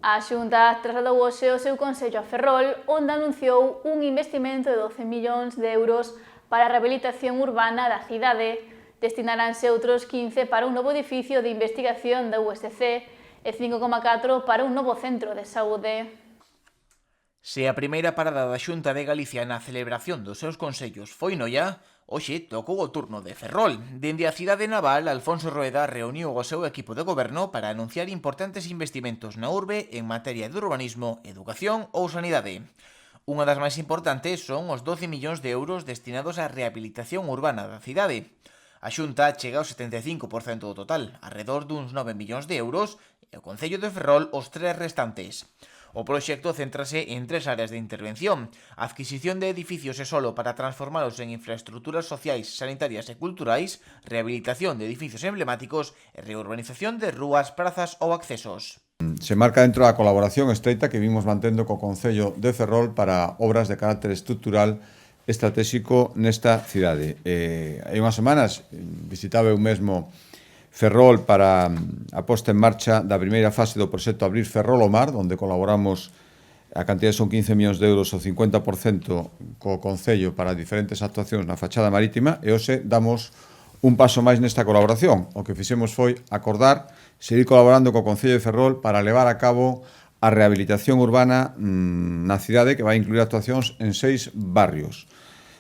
A Xunta trasladou hoxe o seu Consello a Ferrol, onde anunciou un investimento de 12 millóns de euros para a rehabilitación urbana da cidade. Destinaránse outros 15 para un novo edificio de investigación da USC e 5,4 para un novo centro de saúde. Se a primeira parada da Xunta de Galicia na celebración dos seus consellos foi Noia, hoxe tocou o turno de Ferrol. Dende a cidade naval, Alfonso Rueda reuniu o seu equipo de goberno para anunciar importantes investimentos na urbe en materia de urbanismo, educación ou sanidade. Unha das máis importantes son os 12 millóns de euros destinados á rehabilitación urbana da cidade. A Xunta chega ao 75% do total, arredor duns 9 millóns de euros, e o Concello de Ferrol os 3 restantes. O proxecto céntrase en 3 áreas de intervención: a adquisición de edificios e solo para transformalos en infraestructuras sociais, sanitarias e culturais, rehabilitación de edificios emblemáticos e reurbanización de rúas, prazas ou accesos. Se marca dentro da colaboración estreita que vimos mantendo co Concello de Ferrol para obras de carácter estrutural estratégico nesta cidade. Hai unhas semanas visitaba eu mesmo Ferrol para a posta en marcha da primeira fase do proxecto Abrir Ferrol ao Mar, onde colaboramos, a cantidade son 15 millóns de euros, o 50% co Concello para diferentes actuacións na fachada marítima, e hoxe damos un paso máis nesta colaboración. O que fixemos foi acordar seguir colaborando co Concello de Ferrol para levar a cabo a rehabilitación urbana na cidade, que vai incluir actuacións en 6 barrios.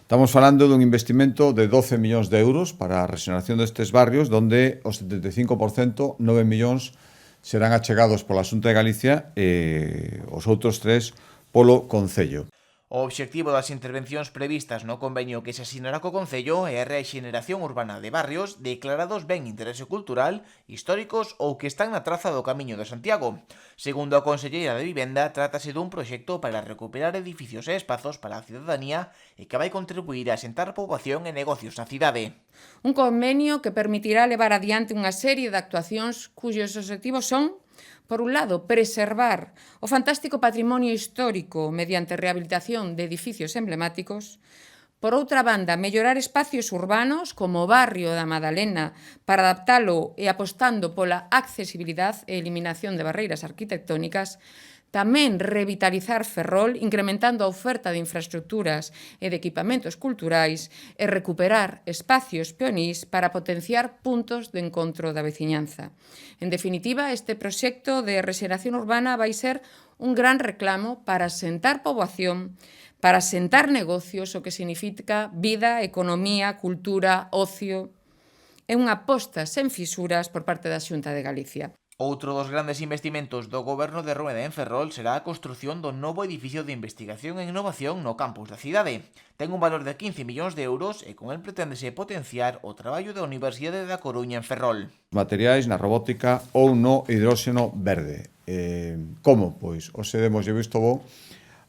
Estamos falando dun investimento de 12 millóns de euros para a rexeneración destes barrios, donde o 75%, 9 millóns, serán achegados pola Xunta de Galicia e os outros 3 polo Concello. O obxectivo das intervencións previstas no convenio que se asinará co Concello é a rexeneración urbana de barrios declarados ben interese cultural, históricos ou que están na traza do Camiño de Santiago. Segundo a Conselleira de Vivenda, trátase dun proxecto para recuperar edificios e espazos para a cidadanía e que vai contribuir a asentar poboación e negocios na cidade. Un convenio que permitirá levar adiante unha serie de actuacións cuyos obxectivos son: por un lado, preservar o fantástico patrimonio histórico mediante rehabilitación de edificios emblemáticos. Por outra banda, mellorar espacios urbanos como o barrio da Madalena para adaptalo e apostando pola accesibilidade e eliminación de barreiras arquitectónicas. Tamén revitalizar Ferrol, incrementando a oferta de infraestructuras e de equipamentos culturais e recuperar espacios peonís para potenciar puntos de encontro da veciñanza. En definitiva, este proxecto de rexeneración urbana vai ser un gran reclamo para asentar poboación, para asentar negocios, o que significa vida, economía, cultura, ocio. É unha aposta sen fisuras por parte da Xunta de Galicia. Outro dos grandes investimentos do goberno de Rueda en Ferrol será a construción do novo edificio de investigación e innovación no campus da cidade. Ten un valor de 15 millóns de euros e con el preténdese potenciar o traballo da Universidade da Coruña en Ferrol. Materiais na robótica ou no hidróxeno verde. Como? Pois, hoxe demos visto bo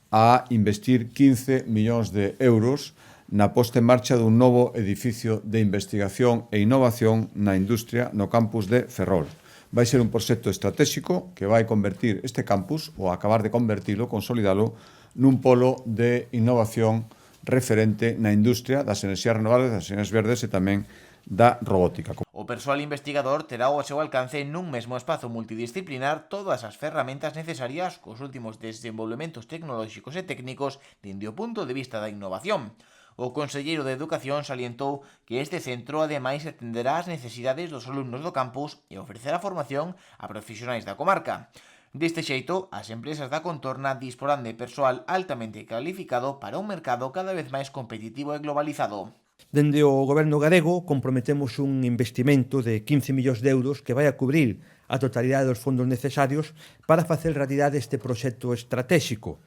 a investir 15 millóns de euros na posta en marcha dun novo edificio de investigación e innovación na industria no campus de Ferrol. Vai ser un proxecto estratégico que vai convertir este campus, ou acabar de convertilo, consolidalo, nun polo de innovación referente na industria das enerxías renovables, das enerxías verdes e tamén da robótica. O persoal investigador terá ao seu alcance nun mesmo espazo multidisciplinar todas as ferramentas necesarias cos últimos desenvolvementos tecnolóxicos e técnicos dende o punto de vista da innovación. O conselleiro de Educación salientou que este centro ademais atenderá as necesidades dos alumnos do campus e ofrecerá formación a profesionais da comarca. Deste xeito, as empresas da contorna disporán de persoal altamente cualificado para un mercado cada vez máis competitivo e globalizado. Dende o goberno galego comprometemos un investimento de 15 millóns de euros que vai a cubrir a totalidade dos fondos necesarios para facer realidade este proxecto estratégico.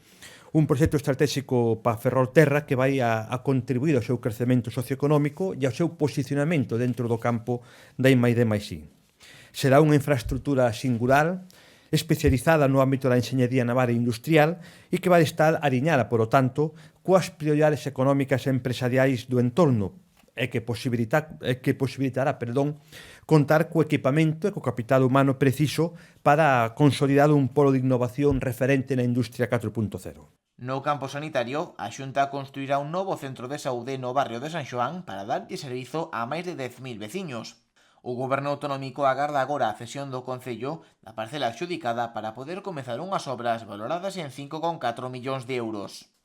Un proxecto estratégico para Ferrolterra que vai a contribuir ao seu crecemento socioeconómico e ao seu posicionamento dentro do campo da I+D+I. Será unha infraestructura singular, especializada no ámbito da enxeñería naval e industrial e que vai estar aliñada, por o tanto, coas prioridades económicas e empresariais do entorno e que posibilitará contar co equipamento e co capital humano preciso para consolidar un polo de innovación referente na industria 4.0. No campo sanitario, a Xunta construirá un novo centro de saúde no barrio de San Xoán para darlle servizo a máis de 10.000 veciños. O Goberno autonómico agarda agora a cesión do Concello da parcela adxudicada para poder comezar unhas obras valoradas en 5,4 millóns de euros.